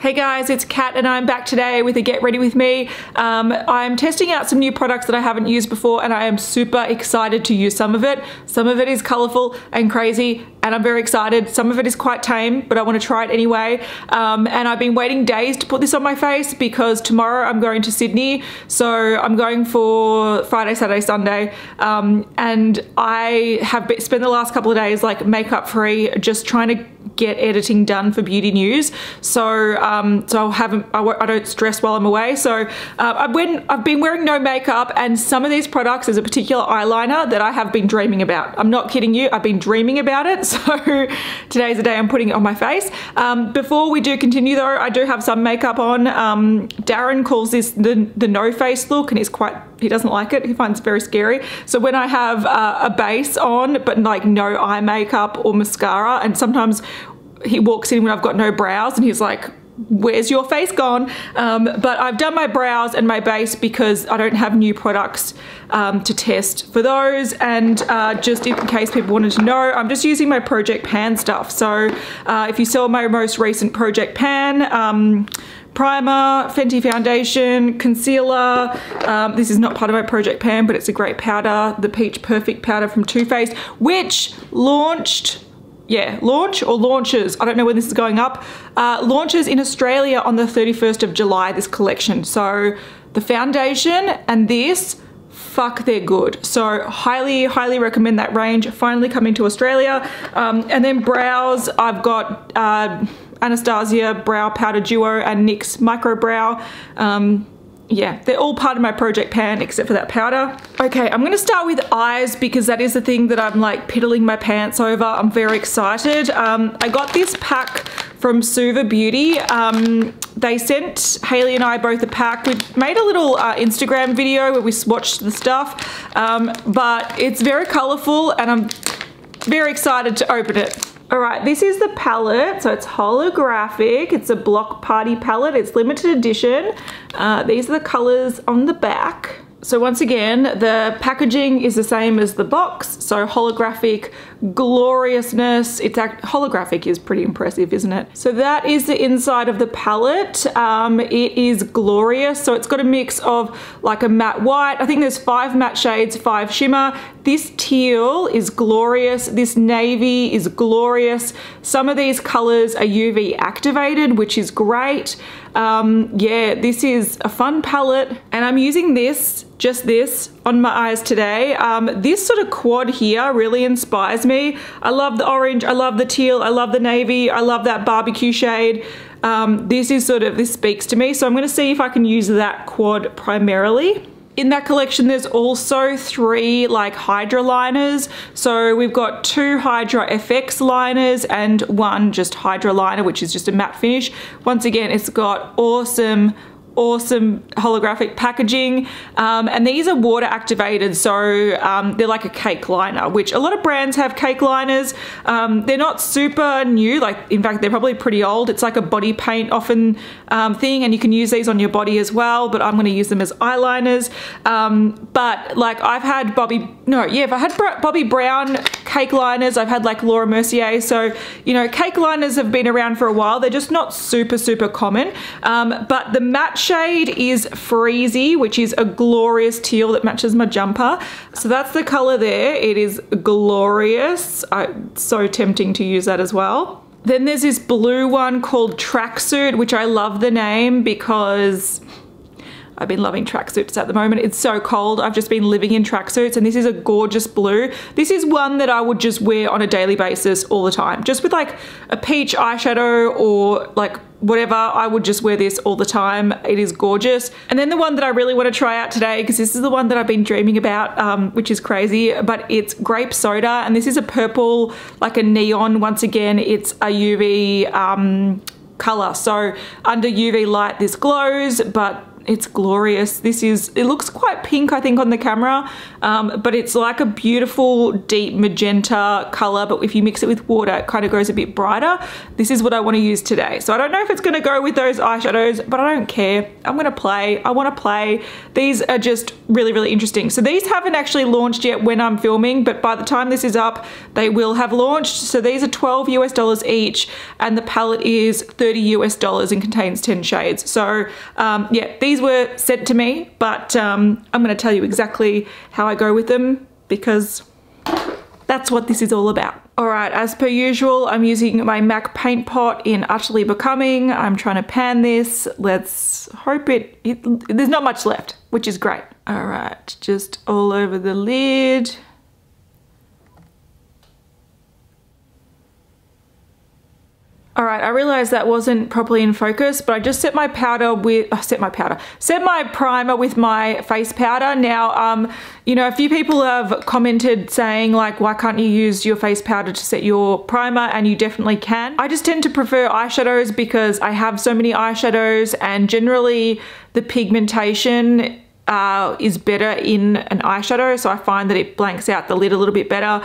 Hey guys, it's Kat and I'm back today with a Get Ready With Me. I'm testing out some new products that I haven't used before and I am super excited to use some of it. Some of it is colourful and crazy and I'm very excited. Some of it is quite tame, but I want to try it anyway. And I've been waiting days to put this on my face because tomorrow I'm going to Sydney. So I'm going for Friday, Saturday, Sunday. And I have spent the last couple of days like makeup free, just trying to get editing done for Beauty News. So I don't stress while I'm away. So I've been wearing no makeup, and some of these products, there's a particular eyeliner that I have been dreaming about. I'm not kidding you, I've been dreaming about it. So today's the day I'm putting it on my face. Before we do continue though, I do have some makeup on. Darren calls this the no face look, and he doesn't like it. He finds it very scary. So when I have a base on, but like no eye makeup or mascara, and sometimes he walks in when I've got no brows and he's like, where's your face gone? But I've done my brows and my base because I don't have new products to test for those. And just in case people wanted to know, I'm just using my Project Pan stuff. So if you saw my most recent Project Pan, primer, Fenty foundation, concealer. This is not part of my Project Pan, but it's a great powder, the Peach Perfect powder from Too Faced, which launched, launches, I don't know when this is going up, launches in Australia on the 31st of July, this collection. So the foundation and this, fuck, they're good. So highly recommend that range. Finally coming to Australia. And then brows, I've got Anastasia Brow Powder Duo and NYX Micro Brow. Yeah, they're all part of my Project Pan except for that powder. Okay, I'm gonna start with eyes because that is the thing that I'm like piddling my pants over. I'm very excited. I got this pack from Suva Beauty. They sent Haley and I both a pack. We made a little Instagram video where we swatched the stuff, but it's very colorful and I'm very excited to open it. All right, this is the palette. So it's holographic. It's a block party palette. It's limited edition. These are the colors on the back. So once again, the packaging is the same as the box. So holographic gloriousness. Holographic is pretty impressive, isn't it? So that is the inside of the palette. It is glorious. So it's got a mix of like a matte white. I think there's 5 matte shades, 5 shimmer. This teal is glorious. This navy is glorious. Some of these colors are UV activated, which is great. Yeah, this is a fun palette, and I'm using this, just this, on my eyes today. This sort of quad here really inspires me. I love the orange, I love the teal, I love the navy, I love that barbecue shade. This speaks to me, so I'm gonna see if I can use that quad primarily. In that collection, there's also 3 like Hydra liners. So we've got 2 Hydra FX liners and 1 just Hydra liner, which is just a matte finish. Once again, it's got awesome holographic packaging, and these are water activated, so they're like a cake liner, which a lot of brands have cake liners. They're not super new, like in fact they're probably pretty old. It's like a body paint often thing, and you can use these on your body as well, but I'm going to use them as eyeliners. But like I've had Bobbi Brown cake liners, I've had like Laura Mercier, so you know, cake liners have been around for a while. They're just not super common. But the matte shade is Freezy, which is a glorious teal that matches my jumper. So that's the color there. It is glorious. So tempting to use that as well. Then there's this blue one called Tracksuit, which I love the name because I've been loving tracksuits at the moment. It's so cold. I've just been living in tracksuits, and this is a gorgeous blue. This is one that I would just wear on a daily basis all the time. Just with like a peach eyeshadow or like whatever, I would just wear this all the time. It is gorgeous. And then the one that I really want to try out today, because this is the one that I've been dreaming about, which is crazy, but it's Grape Soda, and this is a purple, like a neon. Once again, it's a UV color. So under UV light, this glows, but it's glorious. It looks quite pink, I think, on the camera, but it's like a beautiful deep magenta color, but if you mix it with water, it kind of goes a bit brighter. This is what I want to use today. So I don't know if it's going to go with those eyeshadows, but I don't care. I'm going to play. I want to play. These are just really, really interesting. So these haven't actually launched yet when I'm filming, but by the time this is up, they will have launched. So these are $12 US each, and the palette is $30 US and contains 10 shades. So yeah, these were sent to me, but I'm going to tell you exactly how I go with them because that's what this is all about. All right, as per usual, I'm using my MAC paint pot in Utterly Becoming. I'm trying to pan this. Let's hope there's not much left, which is great. All right, just all over the lid. All right, I realized that wasn't properly in focus, but I just set my primer with my face powder. Now, you know, a few people have commented saying like, why can't you use your face powder to set your primer? And you definitely can. I just tend to prefer eyeshadows because I have so many eyeshadows, and generally the pigmentation is better in an eyeshadow, so I find that it blanks out the lid a little bit better.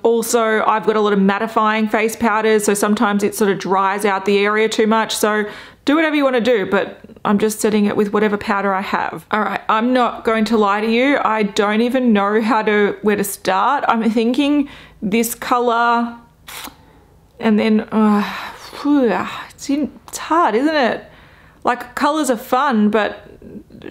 Also, I've got a lot of mattifying face powders, so sometimes it sort of dries out the area too much. So do whatever you want to do, but I'm just setting it with whatever powder I have. All right, I'm not going to lie to you. I don't even know where to start. I'm thinking this color, and then it's hard, isn't it? Like, colors are fun, but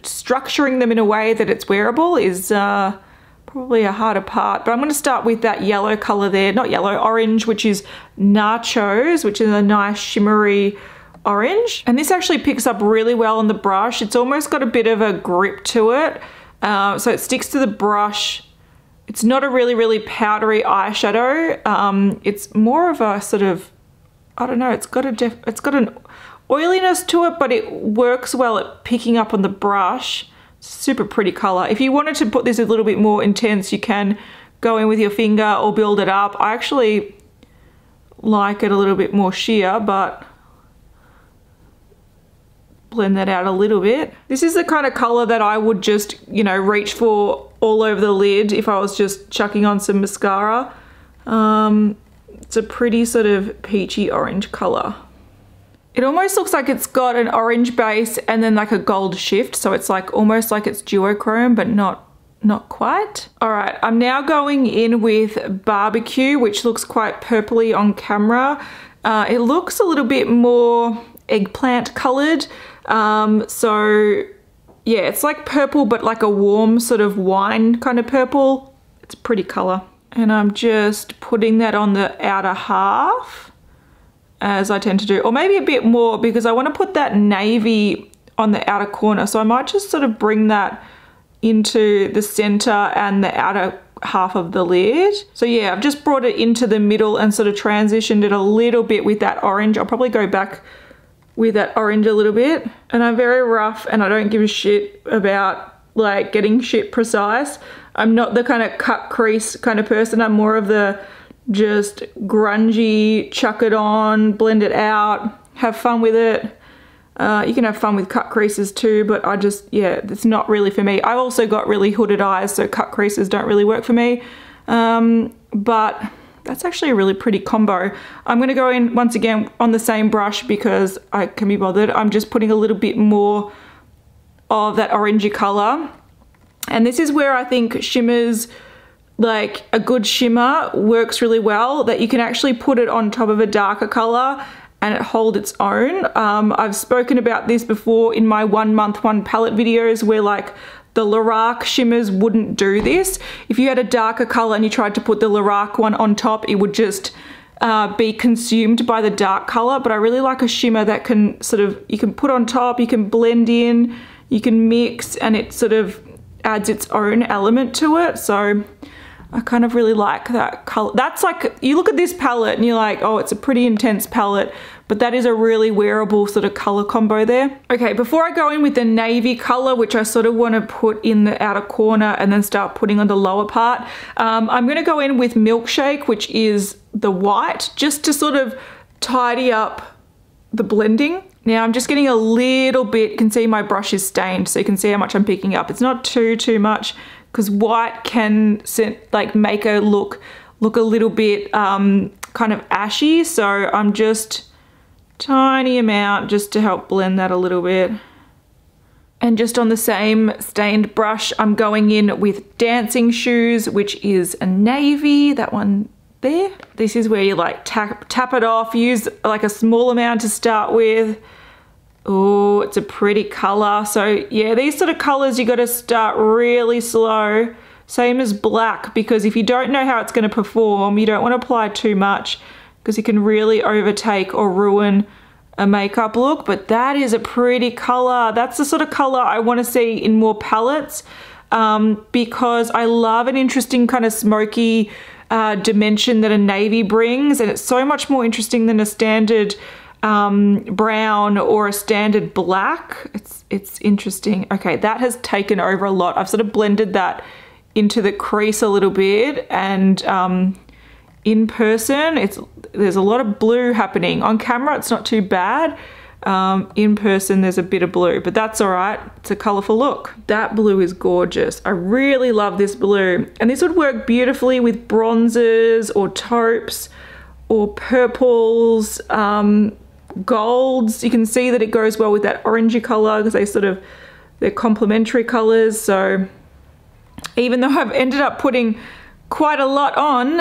structuring them in a way that it's wearable is probably a harder part. But I'm going to start with that yellow color there, not yellow, orange, which is Nachos, which is a nice shimmery orange. And this actually picks up really well on the brush. It's almost got a bit of a grip to it, so it sticks to the brush. It's not a really, really powdery eyeshadow. It's more of a sort of, I don't know, it's got an oiliness to it, but it works well at picking up on the brush. Super pretty color. If you wanted to put this a little bit more intense, you can go in with your finger or build it up. I actually like it a little bit more sheer, but blend that out a little bit. This is the kind of color that I would just, you know, reach for all over the lid if I was just chucking on some mascara. It's a pretty sort of peachy orange color. It almost looks like it's got an orange base and then like a gold shift. So it's like almost like it's duochrome, but not quite. All right, I'm now going in with Barbecue, which looks quite purpley on camera. It looks a little bit more eggplant colored. So yeah, it's like purple, but like a warm sort of wine kind of purple. It's a pretty color. And I'm just putting that on the outer half, as I tend to do, or maybe a bit more because I want to put that navy on the outer corner. So I might just sort of bring that into the center and the outer half of the lid. So yeah, I've just brought it into the middle and sort of transitioned it a little bit with that orange. I'll probably go back with that orange a little bit. And I'm very rough and I don't give a shit about like getting shit precise. I'm not the kind of cut crease kind of person. I'm more of the just grungy, chuck it on, blend it out, have fun with it. You can have fun with cut creases too, but I just, yeah, it's not really for me. I've also got really hooded eyes, so cut creases don't really work for me. But that's actually a really pretty combo. I'm gonna go in once again on the same brush because I can be bothered. I'm just putting a little bit more of that orangey color. And this is where I think shimmers, like a good shimmer works really well, that you can actually put it on top of a darker color and it hold its own. I've spoken about this before in my 1 month 1 palette videos where like the Lorac shimmers wouldn't do this. If you had a darker color and you tried to put the Lorac one on top, it would just be consumed by the dark color. But I really like a shimmer that can sort of, you can put on top, you can blend in, you can mix, and it sort of adds its own element to it. So I kind of really like that color. That's like, you look at this palette and you're like, oh, it's a pretty intense palette, but that is a really wearable sort of color combo there. Okay, before I go in with the navy color, which I sort of want to put in the outer corner and then start putting on the lower part, I'm going to go in with Milkshake, which is the white, just to sort of tidy up the blending. Now I'm just getting a little bit, you can see my brush is stained, so you can see how much I'm picking up. It's not too much, because white can like make a look a little bit kind of ashy, so I'm just tiny amount just to help blend that a little bit. And just on the same stained brush, I'm going in with Dancing Shoes, which is a navy, that one there. This is where you like tap it off, use like a small amount to start with. Oh, it's a pretty color. So yeah, these sort of colors you got to start really slow. Same as black, because if you don't know how it's going to perform, you don't want to apply too much, because it can really overtake or ruin a makeup look. But that is a pretty color. That's the sort of color I want to see in more palettes, because I love an interesting kind of smoky dimension that a navy brings, and it's so much more interesting than a standard brown or a standard black. It's interesting. Okay, that has taken over a lot. I've sort of blended that into the crease a little bit, and in person there's a lot of blue happening. On camera it's not too bad. In person there's a bit of blue, but that's all right. It's a colorful look. That blue is gorgeous. I really love this blue, and this would work beautifully with bronzes or taupes or purples, golds. You can see that it goes well with that orangey color, because they're complementary colors. So even though I've ended up putting quite a lot on,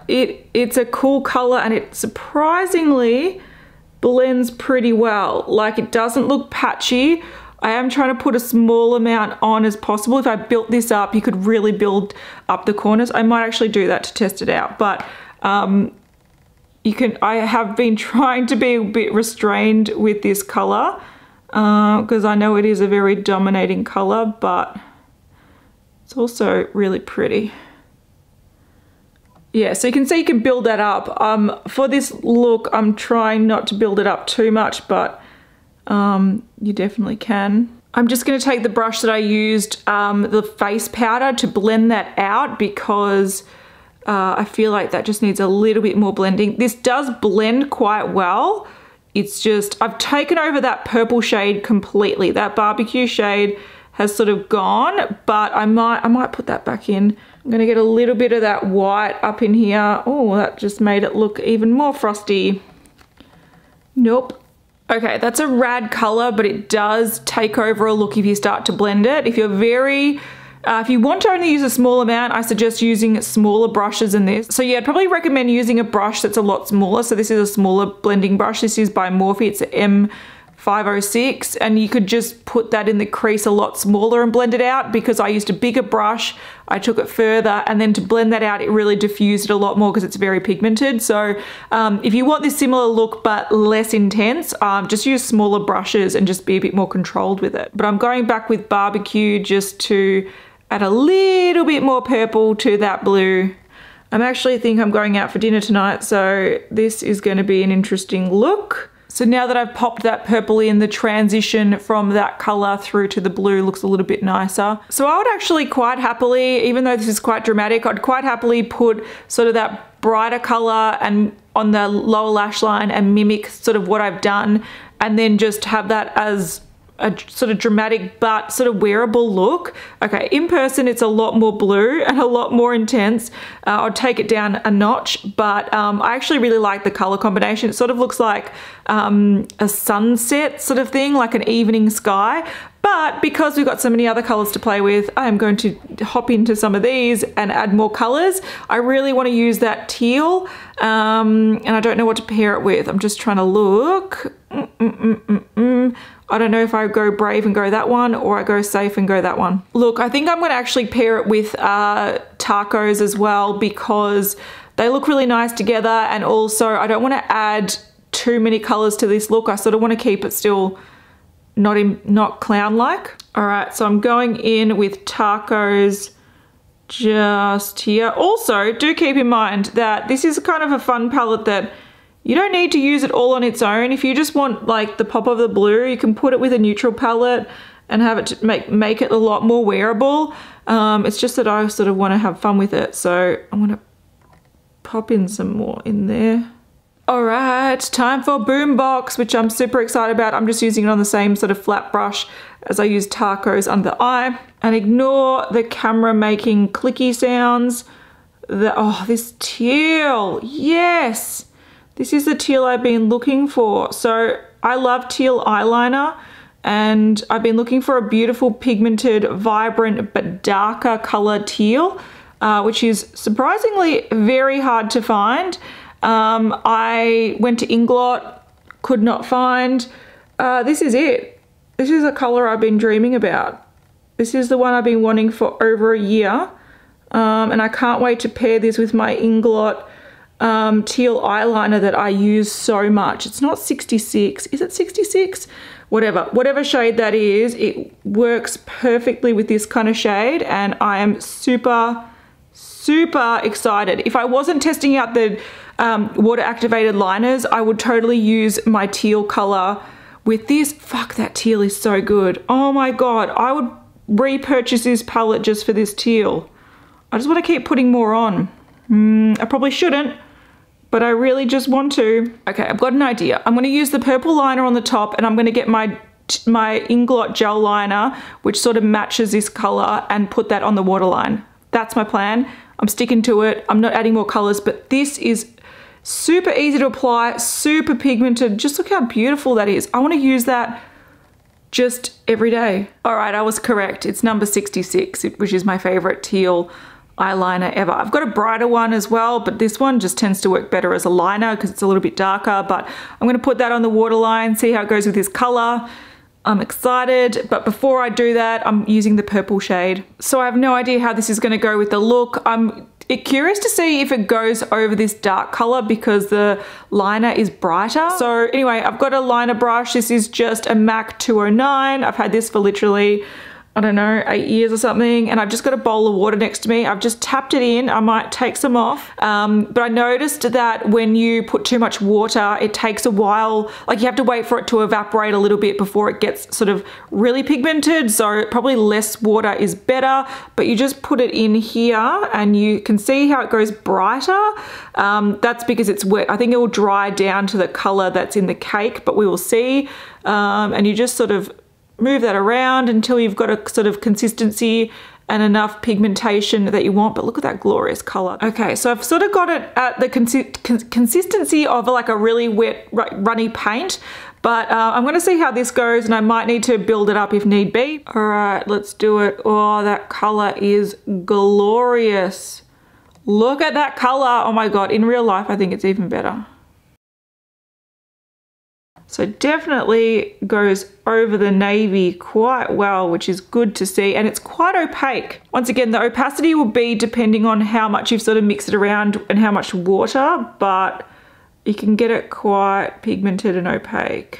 it's a cool color, and it surprisingly blends pretty well. Like, it doesn't look patchy. I am trying to put a small amount on as possible. If I built this up, you could really build up the corners. I might actually do that to test it out, but I have been trying to be a bit restrained with this color, because I know it is a very dominating color, but it's also really pretty. Yeah, so you can see you can build that up. For this look, I'm trying not to build it up too much, but you definitely can. I'm just going to take the brush that I used, the face powder, to blend that out, because I feel like that just needs a little bit more blending. This does blend quite well. It's just, I've taken over that purple shade completely. That barbecue shade has sort of gone, but I might put that back in. I'm gonna get a little bit of that white up in here. Oh, that just made it look even more frosty. Nope. Okay, that's a rad color, but it does take over a look if you start to blend it. If you're if you want to only use a small amount, I suggest using smaller brushes than this. So yeah, I'd probably recommend using a brush that's a lot smaller. So this is a smaller blending brush. This is by Morphe, it's an M506, and you could just put that in the crease a lot smaller and blend it out. Because I used a bigger brush, I took it further, and then to blend that out, it really diffused it a lot more because it's very pigmented. So if you want this similar look but less intense, just use smaller brushes and just be a bit more controlled with it. But I'm going back with barbecue just to add a little bit more purple to that blue. I actually think I'm going out for dinner tonight, so this is going to be an interesting look. So now that I've popped that purple in, the transition from that color through to the blue looks a little bit nicer. So I would actually quite happily, even though this is quite dramatic, I'd quite happily put sort of that brighter color and on the lower lash line and mimic sort of what I've done, and then just have that as a sort of dramatic but sort of wearable look. Okay, in person it's a lot more blue and a lot more intense. I'll take it down a notch, but I actually really like the color combination. It sort of looks like a sunset sort of thing, like an evening sky. But because we've got so many other colors to play with, I am going to hop into some of these and add more colors. I really want to use that teal, and I don't know what to pair it with. I'm just trying to look. I don't know if I go brave and go that one, or I go safe and go that one. Look, I think I'm going to actually pair it with tacos as well, because they look really nice together, and also I don't want to add too many colors to this look. I sort of want to keep it still not clown-like. All right, so I'm going in with tacos just here. Also, do keep in mind that this is kind of a fun palette that you don't need to use it all on its own. If you just want like the pop of the blue, you can put it with a neutral palette and have it to make it a lot more wearable. It's just that I sort of want to have fun with it. So I'm going to pop in some more in there. All right, time for Boombox, which I'm super excited about. I'm just using it on the same sort of flat brush as I use Tacos under the eye. And ignore the camera making clicky sounds. Oh, this teal, yes. This is the teal I've been looking for. So I love teal eyeliner, and I've been looking for a beautiful pigmented, vibrant, but darker color teal, which is surprisingly very hard to find. I went to Inglot, could not find. This is it. This is a color I've been dreaming about. This is the one I've been wanting for over a year. And I can't wait to pair this with my Inglot teal eyeliner that I use so much. It's not 66. Is it 66? Whatever shade that is, it works perfectly with this kind of shade, and I am super excited. If I wasn't testing out the water activated liners, I would totally use my teal color with this. Fuck, that teal is so good. Oh my God, I would repurchase this palette just for this teal. I just want to keep putting more on. I probably shouldn't, but I really just want to. Okay, I've got an idea. I'm going to use the purple liner on the top, and I'm going to get my Inglot gel liner, which sort of matches this color, and put that on the waterline. That's my plan. I'm sticking to it. I'm not adding more colors, but this is super easy to apply, super pigmented. Just look how beautiful that is. I want to use that just every day. All right, I was correct. It's number 66, which is my favorite teal eyeliner ever. I've got a brighter one as well, but this one just tends to work better as a liner because it's a little bit darker, but I'm going to put that on the waterline, see how it goes with this color. I'm excited, but before I do that, I'm using the purple shade. So I have no idea how this is going to go with the look. I'm curious to see if it goes over this dark color because the liner is brighter. So anyway, I've got a liner brush. This is just a MAC 209. I've had this for literally, I don't know, 8 years or something, and I've just got a bowl of water next to me. I've just tapped it in. I might take some off, but I noticed that when you put too much water, it takes a while, like you have to wait for it to evaporate a little bit before it gets sort of really pigmented, so probably less water is better, but you just put it in here and you can see how it goes brighter. That's because it's wet. I think it will dry down to the color that's in the cake, but we will see, and you just sort of move that around until you've got a sort of consistency and enough pigmentation that you want. But look at that glorious color. Okay, so I've sort of got it at the consistency of like a really wet, runny paint, but I'm going to see how this goes, and I might need to build it up if need be. All right, let's do it. Oh, that color is glorious. Look at that color. Oh my God, in real life, I think it's even better. So definitely goes over the navy quite well, which is good to see, and it's quite opaque. Once again, the opacity will be depending on how much you've sort of mixed it around and how much water, but you can get it quite pigmented and opaque.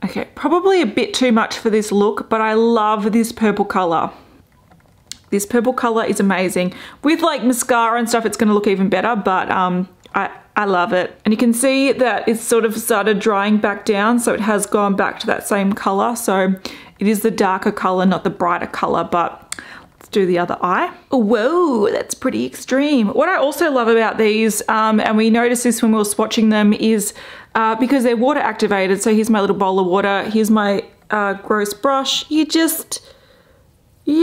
Okay, probably a bit too much for this look, but I love this purple color. This purple color is amazing. With like mascara and stuff, it's gonna look even better, but I love it. And you can see that it's sort of started drying back down, so it has gone back to that same color. So it is the darker color, not the brighter color, but let's do the other eye. Whoa, that's pretty extreme. What I also love about these, and we noticed this when we were swatching them, is because they're water activated. So here's my little bowl of water. Here's my gross brush. You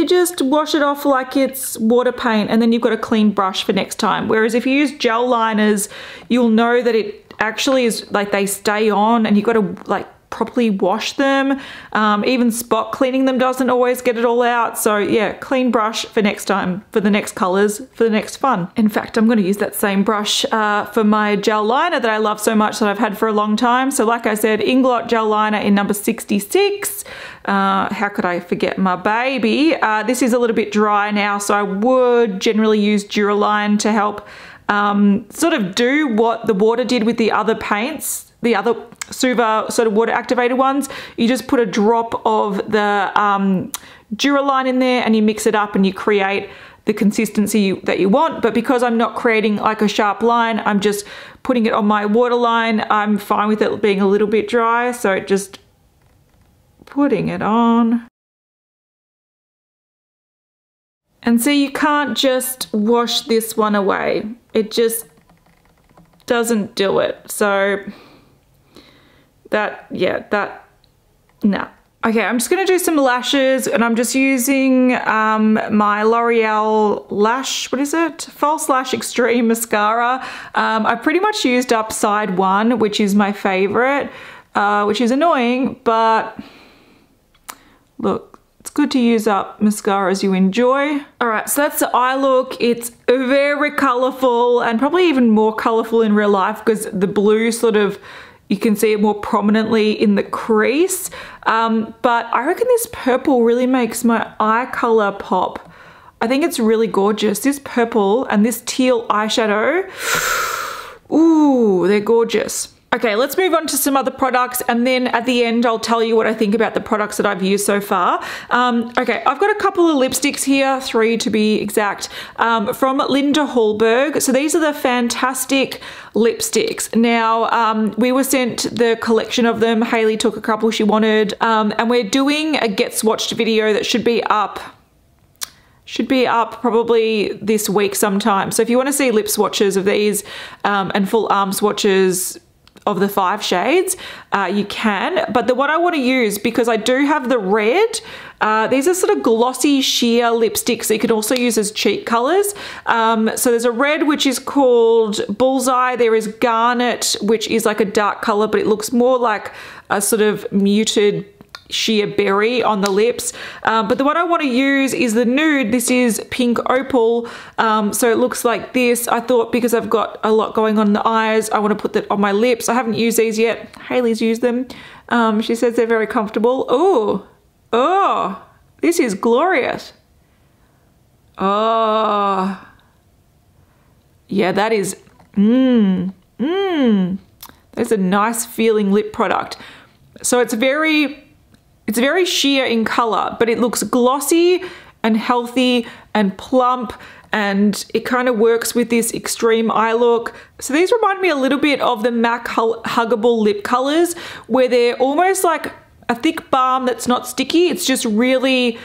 just wash it off like it's water paint, and then you've got a clean brush for next time. Whereas if you use gel liners, you'll know that it actually is like they stay on, and you've got to like properly wash them. Even spot cleaning them doesn't always get it all out. So yeah, clean brush for next time, for the next colors, for the next fun. In fact, I'm going to use that same brush for my gel liner that I love so much, that I've had for a long time. So like I said, Inglot gel liner in number 66. How could I forget my baby? This is a little bit dry now, so I would generally use Duraline to help sort of do what the water did with the other paints, the other Suva sort of water activated ones. You just put a drop of the Duraline in there and you mix it up and you create the consistency that you want. But because I'm not creating like a sharp line, I'm just putting it on my waterline. I'm fine with it being a little bit dry, so just putting it on. And see, you can't just wash this one away. It just doesn't do it. So nah. Okay, I'm just gonna do some lashes, and I'm just using my L'Oreal Lash, what is it? False Lash Extreme Mascara. I pretty much used up side one, which is my favorite, which is annoying, but look, it's good to use up mascaras you enjoy. All right, so that's the eye look. It's very colorful, and probably even more colorful in real life because the blue sort of, you can see it more prominently in the crease. But I reckon this purple really makes my eye color pop. I think it's really gorgeous. This purple and this teal eyeshadow, ooh, they're gorgeous. Okay, let's move on to some other products, and then at the end I'll tell you what I think about the products that I've used so far. Okay, I've got a couple of lipsticks here, 3 to be exact, from Linda Hallberg. So these are the Fantastic lipsticks. Now, we were sent the collection of them. Hayley took a couple she wanted, and we're doing a Get Swatched video that should be up probably this week sometime. So if you want to see lip swatches of these and full arm swatches of the 5 shades, you can. But the one I want to use, because I do have the red, these are sort of glossy sheer lipsticks that you can also use as cheek colors. So there's a red which is called Bullseye. There is Garnet, which is like a dark color, but it looks more like a sort of muted sheer berry on the lips. But the one I want to use is the nude. This is Pink Opal. So it looks like this. I thought because I've got a lot going on in the eyes, I want to put that on my lips. I haven't used these yet. Hayley's used them. She says they're very comfortable. Oh, this is glorious. Oh, yeah, that is, that's a nice feeling lip product. So it's very sheer in color, but it looks glossy and healthy and plump, and it kind of works with this extreme eye look. So these remind me a little bit of the MAC Huggable lip colors, where they're almost like a thick balm that's not sticky. It's just really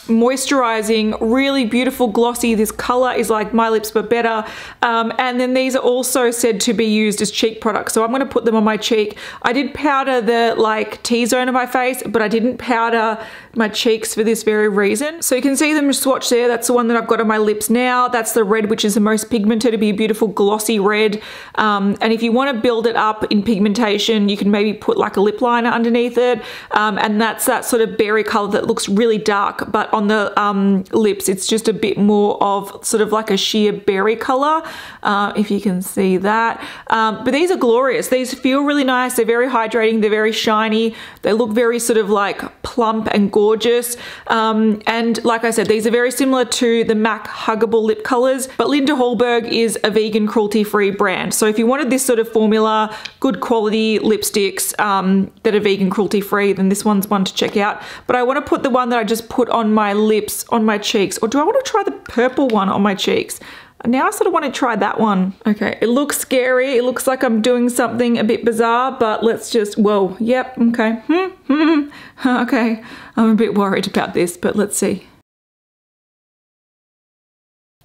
moisturizing, really beautiful, glossy. This color is like My Lips But Better. And then these are also said to be used as cheek products, so I'm going to put them on my cheek. I did powder the like T-zone of my face, but I didn't powder my cheeks for this very reason. So you can see them swatched there. That's the one that I've got on my lips now. That's the red, which is the most pigmented. To be a beautiful glossy red. And if you want to build it up in pigmentation, you can maybe put like a lip liner underneath it. And that's that sort of berry color that looks really dark, but on the lips it's just a bit more of sort of like a sheer berry color, if you can see that. But these are glorious. These feel really nice. They're very hydrating. They're very shiny. They look very sort of like plump and gorgeous. And like I said, these are very similar to the MAC Huggable lip colors, but Linda Hallberg is a vegan cruelty-free brand. So if you wanted this sort of formula, good quality lipsticks that are vegan cruelty-free, then this one's one to check out. But I want to put the one that I just put on my lips on my cheeks, or do I want to try the purple one on my cheeks? Now I sort of want to try that one. Okay, it looks scary. It looks like I'm doing something a bit bizarre, but let's just, whoa, yep, okay. Okay, I'm a bit worried about this, but let's see.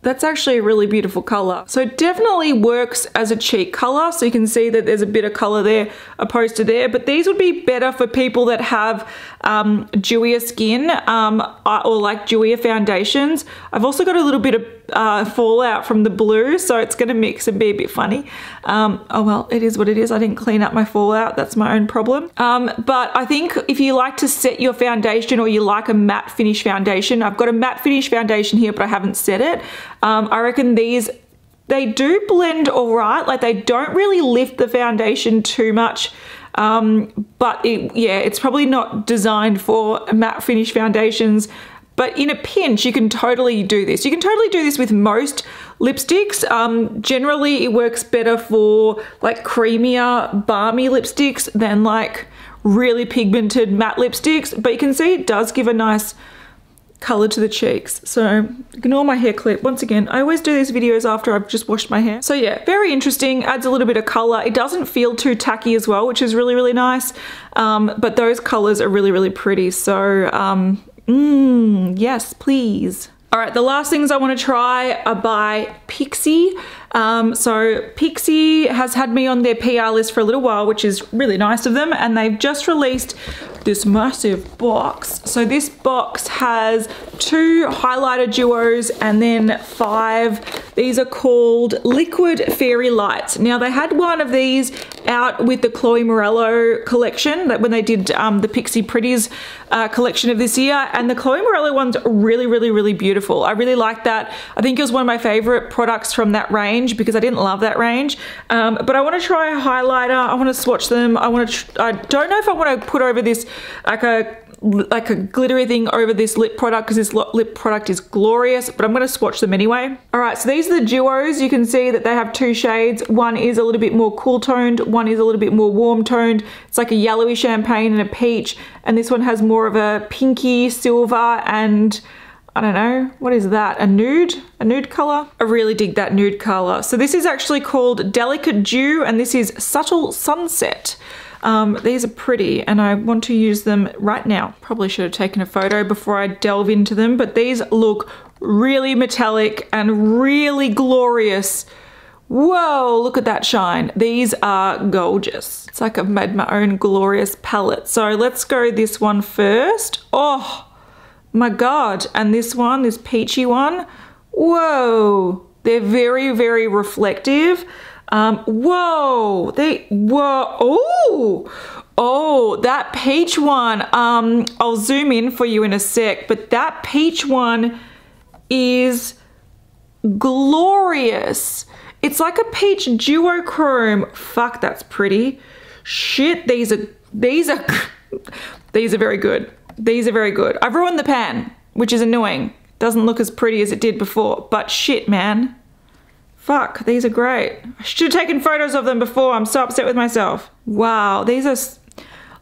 That's actually a really beautiful color. So it definitely works as a cheek color. So you can see that there's a bit of color there opposed to there, but these would be better for people that have dewier skin or like dewier foundations. I've also got a little bit of fallout from the blue, so it's going to mix and be a bit funny. Oh well, it is what it is. I didn't clean up my fallout. That's my own problem. But I think if you like to set your foundation, or you like a matte finish foundation, I've got a matte finish foundation here, but I haven't set it. I reckon these, they do blend all right. Like they don't really lift the foundation too much. But yeah, it's probably not designed for matte finish foundations. But in a pinch, you can totally do this. You can totally do this with most lipsticks. Generally, it works better for like creamier, balmy lipsticks than like really pigmented matte lipsticks. But you can see it does give a nice color to the cheeks. So ignore my hair clip. Once again, I always do these videos after I've just washed my hair. So yeah, very interesting, adds a little bit of color. It doesn't feel too tacky as well, which is really, really nice. But those colors are really, really pretty. So Yes, please. All right, the last things I want to try are by Pixi. So Pixi has had me on their PR list for a little while, which is really nice of them. And they've just released this massive box. So this box has 2 highlighter duos and then 5. These are called Liquid Fairy Lights. Now they had one of these out with the Chloe Morello collection, that when they did the Pixi Pretties collection of this year, and the Chloe Morello one's really beautiful. I really like that. I think it was one of my favorite products from that range because I didn't love that range. But I want to try a highlighter. I want to swatch them. I don't know if I want to put over this like a glittery thing over this lip product because this lip product is glorious, but I'm going to swatch them anyway. All right, so these are the duos. You can see that they have 2 shades. One is a little bit more cool toned, one is a little bit more warm toned. It's like a yellowy champagne and a peach, and this one has more of a pinky silver and I don't know, what is that? A nude color? I really dig that nude color. So this is actually called Delicate Dew and this is Subtle Sunset. These are pretty and I want to use them right now. Probably should have taken a photo before I delve into them, but these look really metallic and really glorious. Whoa, look at that shine. These are gorgeous. It's like I've made my own glorious palette. So let's go this one first. Oh my God. And this one, this peachy one. Whoa, they're very reflective. Whoa, oh, that peach one, I'll zoom in for you in a sec, but that peach one is glorious. It's like a peach duochrome. Fuck, that's pretty. Shit, these are very good. These are very good. I've ruined the pan, which is annoying. Doesn't look as pretty as it did before, but shit, man. Fuck, these are great. I should have taken photos of them before. I'm so upset with myself. Wow, these are,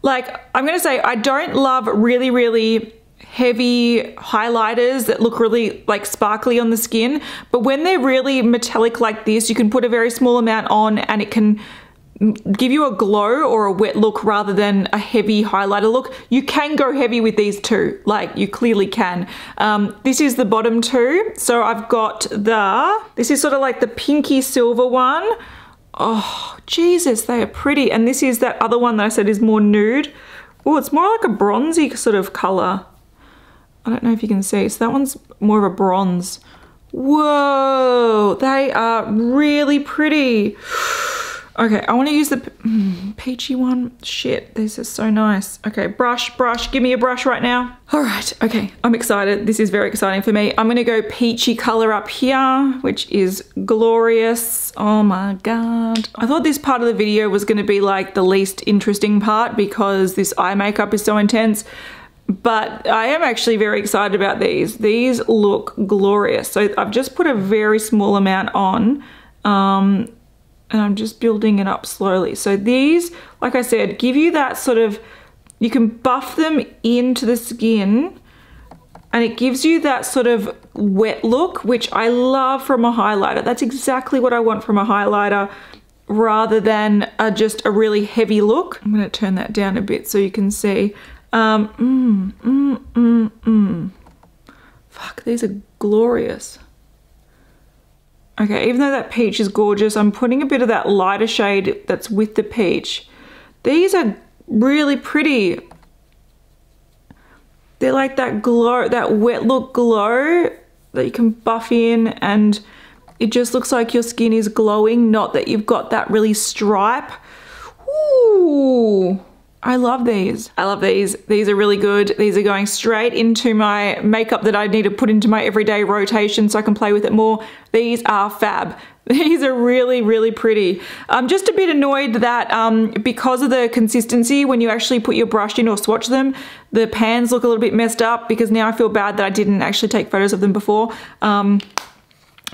like, I'm gonna say I don't love really heavy highlighters that look really like sparkly on the skin, but when they're really metallic like this, you can put a very small amount on and it can give you a glow or a wet look rather than a heavy highlighter look. You can go heavy with these too, like you clearly can. This is the bottom 2. So I've got this is sort of like the pinky silver one. Oh, Jesus, they are pretty. And this is that other one that I said is more nude. Oh, it's more like a bronzy sort of color. I don't know if you can see. So that one's more of a bronze. Whoa, they are really pretty. Okay, I want to use the peachy one. Shit, this is so nice. Okay, brush, give me a brush right now. All right, okay, I'm excited. This is very exciting for me. I'm gonna go peachy color up here, which is glorious. Oh my God. I thought this part of the video was gonna be like the least interesting part because this eye makeup is so intense, but I am actually very excited about these. These look glorious. So I've just put a very small amount on. And I'm just building it up slowly. So these, like I said, give you that sort of, you can buff them into the skin and it gives you that sort of wet look, which I love from a highlighter. That's exactly what I want from a highlighter rather than just a really heavy look. I'm gonna turn that down a bit so you can see. Fuck, these are glorious. Okay, even though that peach is gorgeous, I'm putting a bit of that lighter shade that's with the peach. These are really pretty. They're like that glow, that wet look glow that you can buff in and it just looks like your skin is glowing, not that you've got that really stripe. Ooh. I love these. I love these. These are really good. These are going straight into my makeup that I need to put into my everyday rotation so I can play with it more. These are fab. These are really pretty. I'm just a bit annoyed that because of the consistency, when you actually put your brush in or swatch them, the pans look a little bit messed up because now I feel bad that I didn't actually take photos of them before.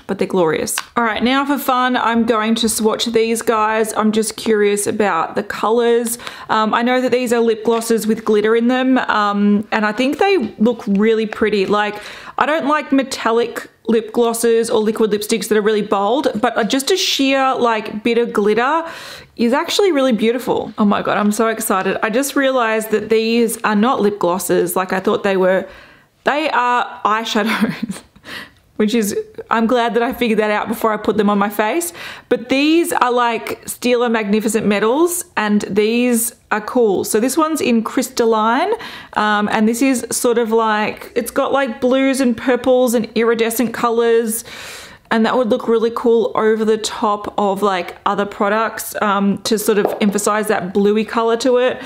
But they're glorious. All right, now for fun, I'm going to swatch these guys. I'm just curious about the colors. I know that these are lip glosses with glitter in them, and I think they look really pretty. Like, I don't like metallic lip glosses or liquid lipsticks that are really bold, but just a sheer like bit of glitter is actually really beautiful. Oh my God, I'm so excited. I just realized that these are not lip glosses like I thought they were. They are eyeshadows. Which is, I'm glad that I figured that out before I put them on my face. But these are like Stila Magnificent Metals, and these are cool. So this one's in crystalline, and this is sort of like, it's got like blues and purples and iridescent colors, and that would look really cool over the top of like other products to sort of emphasize that bluey color to it.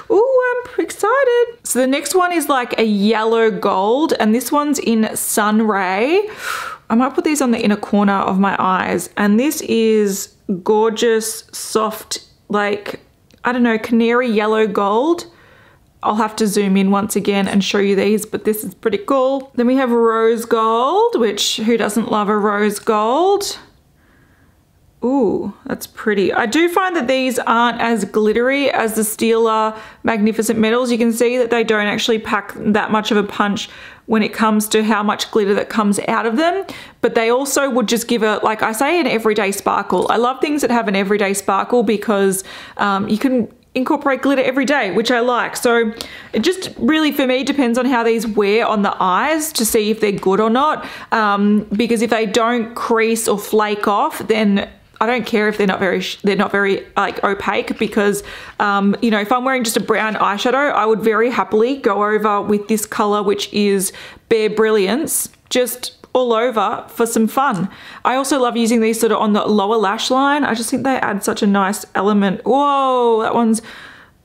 Ooh, I'm excited. So the next one is like a yellow gold, and this one's in Sunray. I might put these on the inner corner of my eyes, and this is gorgeous, soft, like, I don't know, canary yellow gold. I'll have to zoom in once again and show you these, but this is pretty cool. Then we have rose gold, which who doesn't love a rose gold? Ooh, that's pretty. I do find that these aren't as glittery as the Stila Magnificent Metals. You can see that they don't actually pack that much of a punch when it comes to how much glitter that comes out of them, but they also would just give it, like I say, an everyday sparkle. I love things that have an everyday sparkle because you can incorporate glitter every day, which I like. So it just really, for me, depends on how these wear on the eyes to see if they're good or not. Because if they don't crease or flake off, then I don't care if they're not very like opaque, because you know, if I'm wearing just a brown eyeshadow, I would very happily go over with this color, which is Bare Brilliance, just all over for some fun. I also love using these sort of on the lower lash line. I just think they add such a nice element. Whoa, that one's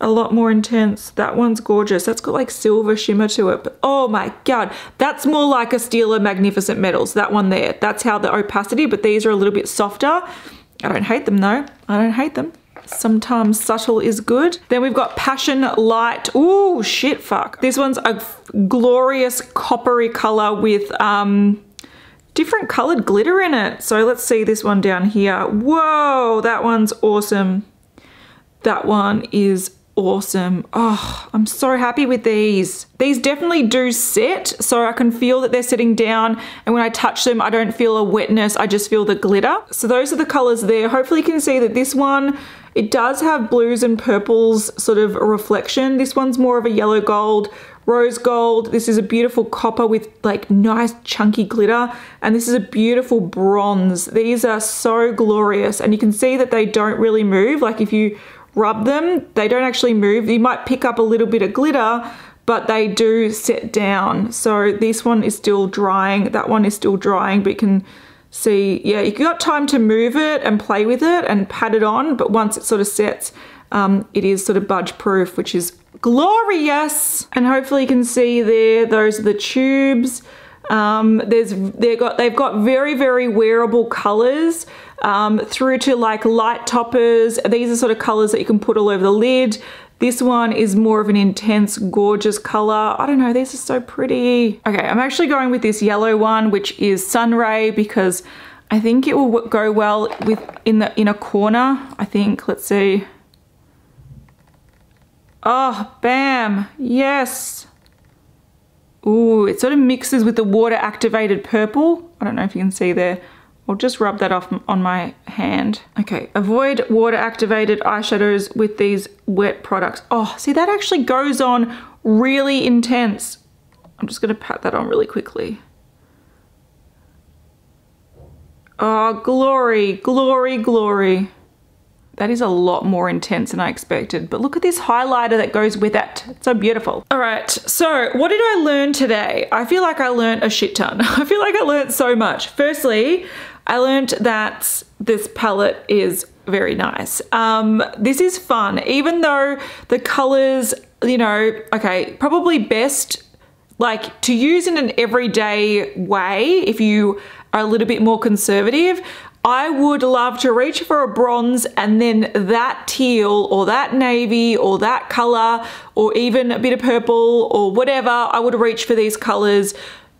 a lot more intense. That one's gorgeous. That's got like silver shimmer to it. But oh my God, that's more like a Stila Magnificent Metals, that one there. That's how the opacity, but these are a little bit softer. I don't hate them though. I don't hate them. Sometimes subtle is good. Then we've got Passion Light. Ooh, shit, fuck. This one's a glorious coppery color with different colored glitter in it. So let's see this one down here. Whoa, that one's awesome. That one is awesome. Oh, I'm so happy with these. These definitely do set, so I can feel that they're sitting down, and when I touch them, I don't feel a wetness, I just feel the glitter. So those are the colors there. Hopefully you can see that this one, it does have blues and purples sort of a reflection. This one's more of a yellow gold, rose gold. This is a beautiful copper with like nice chunky glitter, and this is a beautiful bronze. These are so glorious, and you can see that they don't really move. Like if you rub them, they don't actually move. You might pick up a little bit of glitter, but they do set down. So this one is still drying, that one is still drying, but you can see, yeah, you've got time to move it and play with it and pat it on, but once it sort of sets, it is sort of budge proof, which is glorious. And hopefully you can see there, those are the tubes. They've got very, very wearable colors through to like light toppers. These are sort of colors that you can put all over the lid. This one is more of an intense, gorgeous color. I don't know, these are so pretty. Okay, I'm actually going with this yellow one, which is Sunray, because I think it will go well with in the inner corner, I think. Let's see. Oh, bam, yes. Ooh, it sort of mixes with the water activated purple. I don't know if you can see there. I'll just rub that off on my hand. Okay, avoid water activated eyeshadows with these wet products. Oh, see, that actually goes on really intense. I'm just gonna pat that on really quickly. Oh, glory, glory, glory. That is a lot more intense than I expected, but look at this highlighter that goes with it. It's so beautiful. All right, so what did I learn today? I feel like I learned a shit ton. I feel like I learned so much. Firstly, I learned that this palette is very nice. This is fun, even though the colors, you know, okay, probably best like to use in an everyday way if you are a little bit more conservative. I would love to reach for a bronze and then that teal or that navy or that color or even a bit of purple or whatever. I would reach for these colors,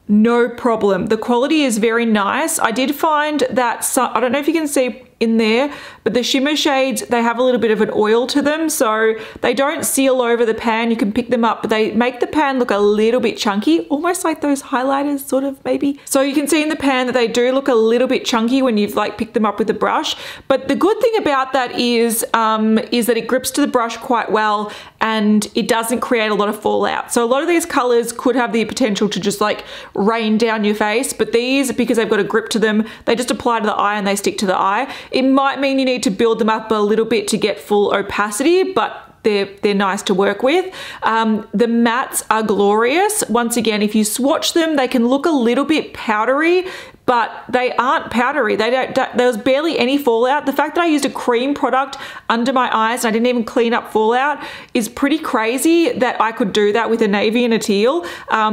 no problem. The quality is very nice. I did find that I don't know if you can see in there, but the shimmer shades, they have a little bit of an oil to them, so they don't seal over the pan. You can pick them up, but they make the pan look a little bit chunky, almost like those highlighters, sort of, maybe. So you can see in the pan that they do look a little bit chunky when you've like picked them up with a brush, but the good thing about that is that it grips to the brush quite well and it doesn't create a lot of fallout. So a lot of these colors could have the potential to just like rain down your face, but these, because they've got a grip to them, they just apply to the eye and they stick to the eye. It might mean you need to build them up a little bit to get full opacity, but they're nice to work with. The mattes are glorious. Once again, if you swatch them, they can look a little bit powdery, but they aren't powdery. There's barely any fallout. The fact that I used a cream product under my eyes and I didn't even clean up fallout is pretty crazy that I could do that with a navy and a teal,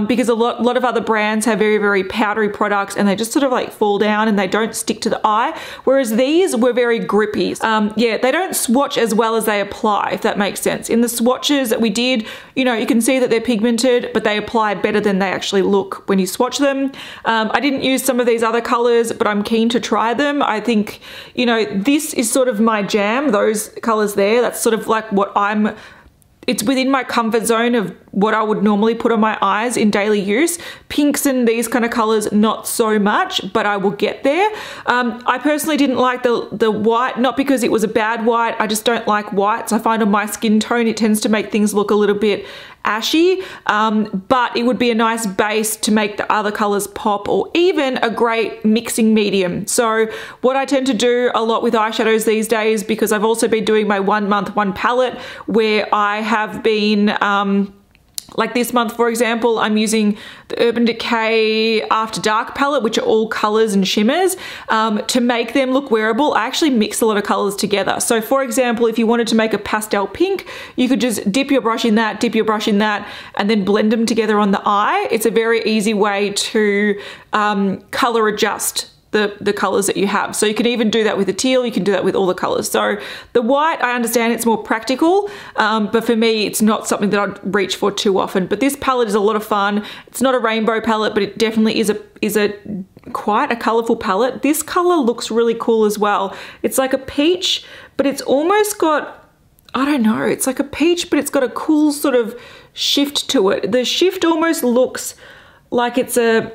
because a lot of other brands have very, very powdery products and they just sort of like fall down and they don't stick to the eye, whereas these were very grippy. Yeah, they don't swatch as well as they apply, if that makes sense. In the swatches that we did, you know, you can see that they're pigmented, but they apply better than they actually look when you swatch them. I didn't use some of these other colors, but I'm keen to try them. I think, you know, this is sort of my jam, those colors there. That's sort of like what it's within my comfort zone of what I would normally put on my eyes in daily use. Pinks and these kind of colors, not so much, but I will get there. I personally didn't like the white, not because it was a bad white, I just don't like whites. I find on my skin tone, it tends to make things look a little bit ashy, but it would be a nice base to make the other colors pop, or even a great mixing medium. So what I tend to do a lot with eyeshadows these days, because I've also been doing my 1 month 1 palette, where I have been like this month, for example, I'm using the Urban Decay After Dark palette, which are all colors and shimmers, to make them look wearable. I actually mix a lot of colors together. So for example, if you wanted to make a pastel pink, you could just dip your brush in that, dip your brush in that, and then blend them together on the eye. It's a very easy way to color adjust the colors that you have. So you can even do that with the teal, you can do that with all the colors. So the white, I understand it's more practical, but for me, it's not something that I'd reach for too often. But this palette is a lot of fun. It's not a rainbow palette, but it definitely is a quite a colorful palette. This color looks really cool as well. It's like a peach, but it's almost got, I don't know, it's like a peach, but it's got a cool sort of shift to it. The shift almost looks like it's a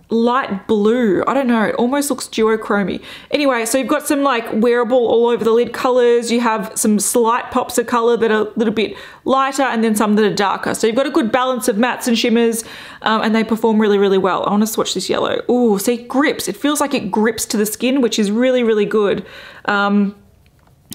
light blue. I don't know, it almost looks duochromy. Anyway, so you've got some like wearable all over the lid colors. You have some slight pops of color that are a little bit lighter, and then some that are darker. So you've got a good balance of mattes and shimmers, and they perform really, really well. I want to swatch this yellow. Oh, see, grips. It feels like it grips to the skin, which is really, really good. And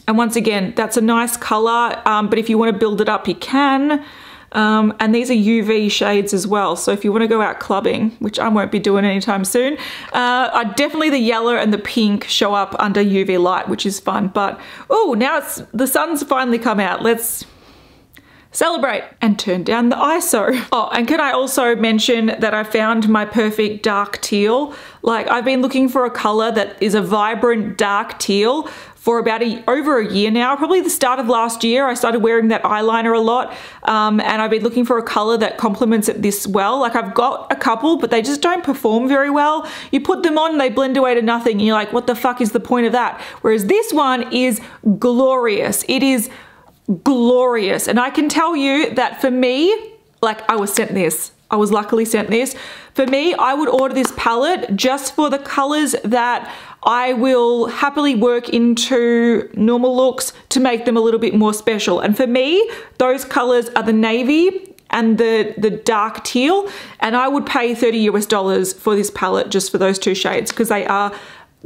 once again, that's a nice color, but if you want to build it up, you can. And these are UV shades as well, so if you want to go out clubbing, which I won't be doing anytime soon, definitely the yellow and the pink show up under UV light, which is fun. But oh, now the sun's finally come out. Let's celebrate and turn down the ISO. Oh, and can I also mention that I found my perfect dark teal. Like, I've been looking for a color that is a vibrant dark teal for about over a year now. Probably the start of last year, I started wearing that eyeliner a lot, and I've been looking for a color that complements it this well. Like, I've got a couple, but they just don't perform very well. You put them on, they blend away to nothing, and you're like, what the fuck is the point of that? Whereas this one is glorious. It is glorious, and I can tell you that for me, like, I was sent this. I was luckily sent this. For me, I would order this palette just for the colors that I will happily work into normal looks to make them a little bit more special. And for me, those colors are the navy and the dark teal, and I would pay $30 US for this palette just for those two shades, because they are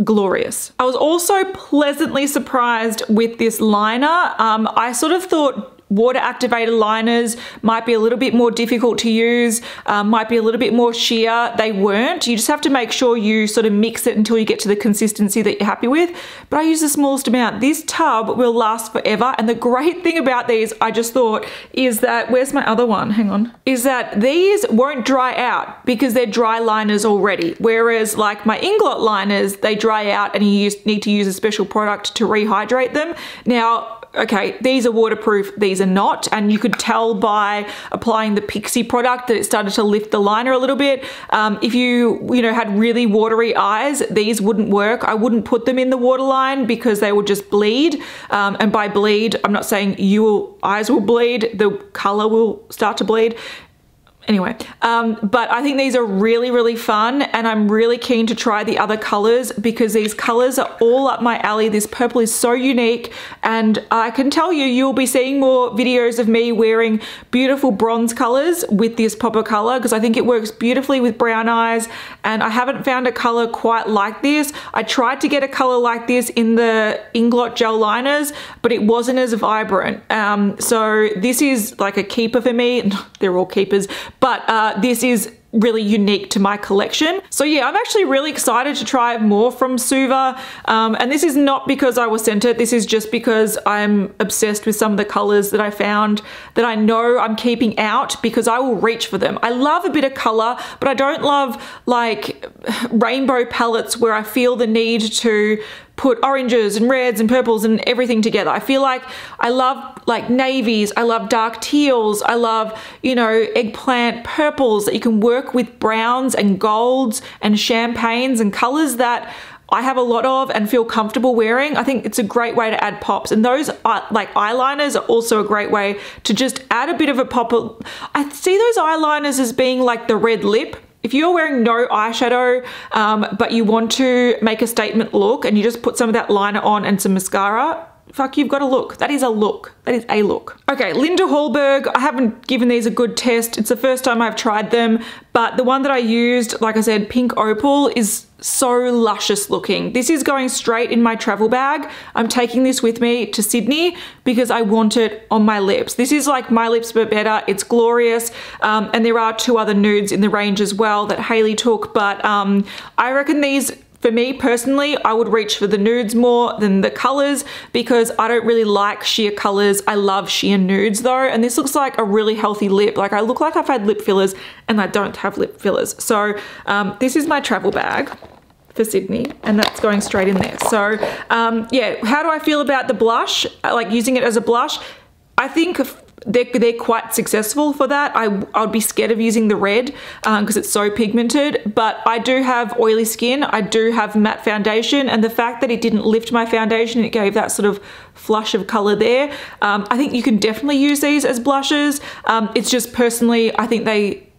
glorious. I was also pleasantly surprised with this liner. I sort of thought water activated liners might be a little bit more difficult to use, might be a little bit more sheer. They weren't. You just have to make sure you sort of mix it until you get to the consistency that you're happy with. But I use the smallest amount. This tub will last forever. And the great thing about these, I just thought, is that, where's my other one? Hang on. Is that these won't dry out because they're dry liners already. Whereas like my Inglot liners, they dry out and you need to use a special product to rehydrate them. Now, okay, these are waterproof, these are not. And you could tell by applying the Pixi product that it started to lift the liner a little bit. If you know, had really watery eyes, these wouldn't work. I wouldn't put them in the waterline because they would just bleed. And by bleed, I'm not saying eyes will bleed, the color will start to bleed. Anyway, but I think these are really, really fun, and I'm really keen to try the other colors because these colors are all up my alley. This purple is so unique, and I can tell you, you'll be seeing more videos of me wearing beautiful bronze colors with this pop of color because I think it works beautifully with brown eyes, and I haven't found a color quite like this. I tried to get a color like this in the Inglot gel liners, but it wasn't as vibrant. So this is like a keeper for me. They're all keepers. But this is really unique to my collection. So yeah, I'm actually really excited to try more from Suva. And this is not because I was sent it. This is just because I'm obsessed with some of the colors that I found that I know I'm keeping out because I will reach for them. I love a bit of color, but I don't love like rainbow palettes where I feel the need to put oranges and reds and purples and everything together. I feel like I love like navies, I love dark teals, I love, you know, eggplant purples that you can work with browns and golds and champagnes and colors that I have a lot of and feel comfortable wearing. I think it's a great way to add pops, and those like eyeliners are also a great way to just add a bit of a pop. I see those eyeliners as being like the red lip. If you're wearing no eyeshadow, but you want to make a statement look and you just put some of that liner on and some mascara, fuck, you've got a look. That is a look. That is a look. Okay, Linda Hallberg. I haven't given these a good test. It's the first time I've tried them, but the one that I used, like I said, Pink Opal, is so luscious looking. This is going straight in my travel bag. I'm taking this with me to Sydney because I want it on my lips. This is like my lips but better. It's glorious. And there are 2 other nudes in the range as well that Hayley took, but I reckon these, for me personally, I would reach for the nudes more than the colors because I don't really like sheer colors. I love sheer nudes though, and this looks like a really healthy lip. Like I look like I've had lip fillers and I don't have lip fillers. So this is my travel bag for Sydney, and that's going straight in there. So yeah, how do I feel about the blush? Like using it as a blush? I think they're quite successful for that. I'd be scared of using the red because it's so pigmented, but I do have oily skin. I do have matte foundation, and the fact that it didn't lift my foundation, it gave that sort of flush of color there. I think you can definitely use these as blushes. It's just personally, I think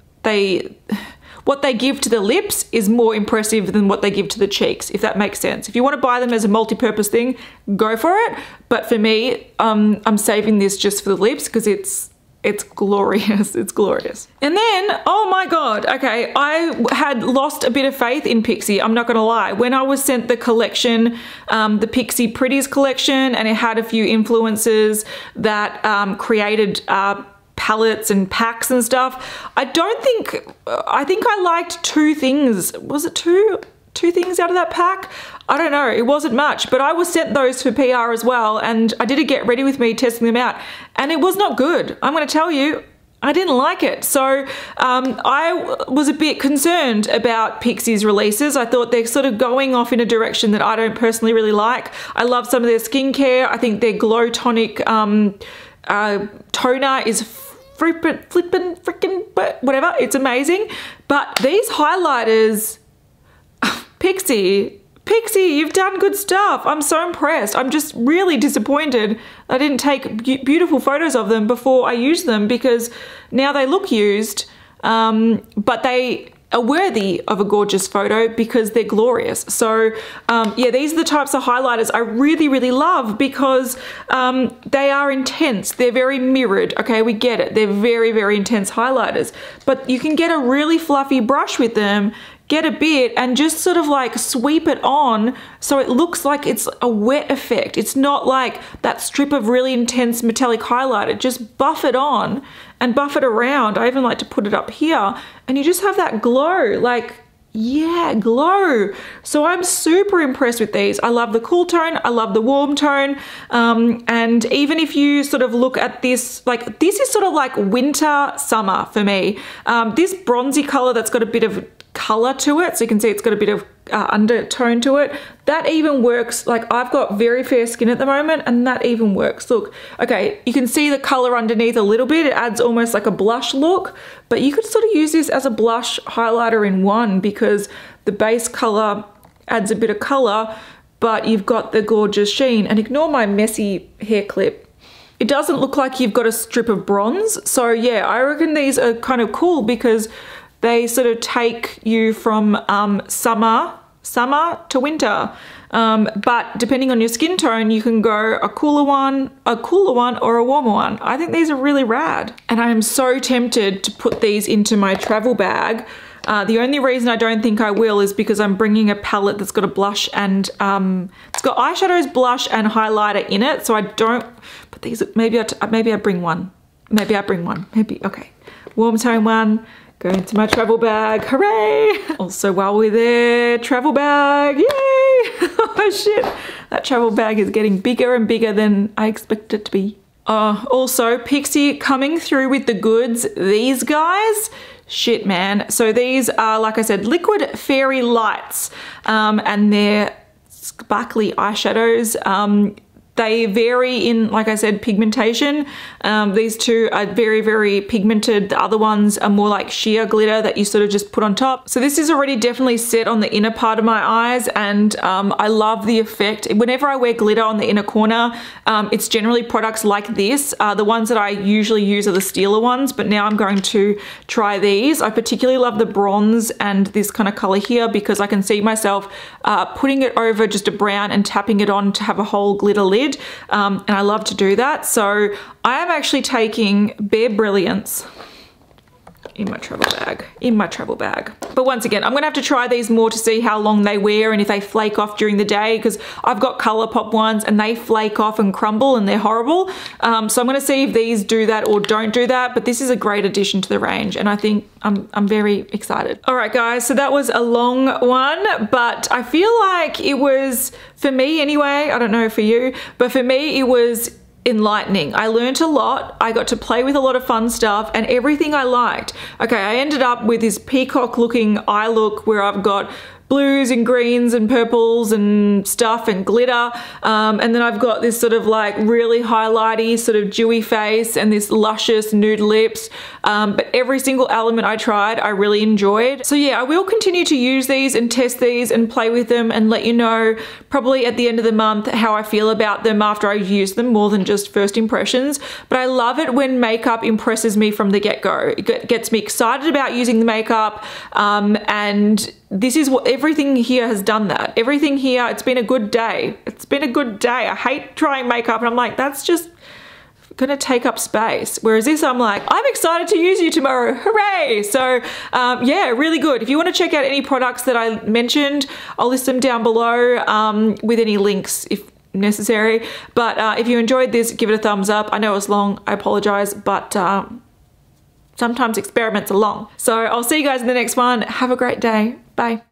what they give to the lips is more impressive than what they give to the cheeks, if that makes sense. If you want to buy them as a multi-purpose thing, go for it. But for me, I'm saving this just for the lips because it's glorious. It's glorious. And then, oh my God, okay, I had lost a bit of faith in Pixi, I'm not gonna lie. When I was sent the collection, the Pixi Pretties collection, and it had a few influencers that created palettes and packs and stuff. I think I liked 2 things. Was it two things out of that pack? I don't know, it wasn't much, but I was sent those for PR as well, and I did a get ready with me testing them out, and it was not good. I'm gonna tell you, I didn't like it. So I was a bit concerned about Pixi's releases. I thought they're sort of going off in a direction that I don't personally really like. I love some of their skincare. I think their Glow Tonic toner is whatever, it's amazing. But these highlighters, Pixi, you've done good stuff. I'm so impressed. I'm just really disappointed I didn't take beautiful photos of them before I used them because now they look used, but they are worthy of a gorgeous photo because they're glorious. So yeah, these are the types of highlighters I really, really love because they are intense. They're very mirrored. Okay, we get it. They're very, very intense highlighters, but you can get a really fluffy brush with them, get a bit and just sort of like sweep it on so it looks like it's a wet effect. It's not like that strip of really intense metallic highlighter. Just buff it on and buff it around. I even like to put it up here and you just have that glow, like, yeah, glow. So I'm super impressed with these. I love the cool tone, I love the warm tone, and even if you sort of look at this, like this is sort of like winter, summer for me. This bronzy color that's got a bit of color to it, so you can see it's got a bit of undertone to it. That even works. Like, I've got very fair skin at the moment, and that even works. Look, okay, you can see the color underneath a little bit. It adds almost like a blush look, but you could sort of use this as a blush highlighter in one, because the base color adds a bit of color, but you've got the gorgeous sheen. And ignore my messy hair clip. It doesn't look like you've got a strip of bronze. So yeah, I reckon these are kind of cool because they sort of take you from summer to winter. But depending on your skin tone, you can go a cooler one, or a warmer one. I think these are really rad. And I am so tempted to put these into my travel bag. The only reason I don't think I will is because I'm bringing a palette that's got a blush and it's got eyeshadows, blush and highlighter in it. So I don't put these, maybe I bring one. Maybe I bring one, okay. Warm tone one. Go into my travel bag, hooray! Also, while we're there, travel bag, yay! Oh shit, that travel bag is getting bigger and bigger than I expect it to be. Also, Pixi coming through with the goods. These guys, shit man. So these are, like I said, Liquid Fairy Lights, and they're sparkly eyeshadows. They vary in, like I said, pigmentation. These two are very, very pigmented. The other ones are more like sheer glitter that you sort of just put on top. So this is already definitely set on the inner part of my eyes, and I love the effect. Whenever I wear glitter on the inner corner, it's generally products like this. The ones that I usually use are the Stila ones, but now I'm going to try these. I particularly love the bronze and this kind of color here because I can see myself putting it over just a brown and tapping it on to have a whole glitter lid. And I love to do that. So I am actually taking Bare Brilliance in my travel bag. But once again, I'm gonna have to try these more to see how long they wear and if they flake off during the day, because I've got ColourPop ones and they flake off and crumble and they're horrible. So I'm gonna see if these do that or don't do that, but this is a great addition to the range and I think I'm very excited. All right guys, so that was a long one, but I feel like it was, for me anyway, I don't know for you, but for me it was enlightening. I learned a lot. I got to play with a lot of fun stuff and everything I liked. Okay, I ended up with this peacock looking eye look where I've got blues and greens and purples and stuff and glitter, and then I've got this sort of like really highlighty sort of dewy face and this luscious nude lips, but every single element I tried I really enjoyed. So yeah, I will continue to use these and test these and play with them and let you know probably at the end of the month how I feel about them after I use them, more than just first impressions. But I love it when makeup impresses me from the get-go. It gets me excited about using the makeup, and this is what everything here has done that. Everything here, it's been a good day. It's been a good day. I hate trying makeup and I'm like, that's just gonna take up space. Whereas this, I'm like, I'm excited to use you tomorrow, hooray! So yeah, really good. If you want to check out any products that I mentioned, I'll list them down below with any links if necessary. But if you enjoyed this, give it a thumbs up. I know it's long, I apologize, but sometimes experiments are long. So I'll see you guys in the next one. Have a great day. Bye.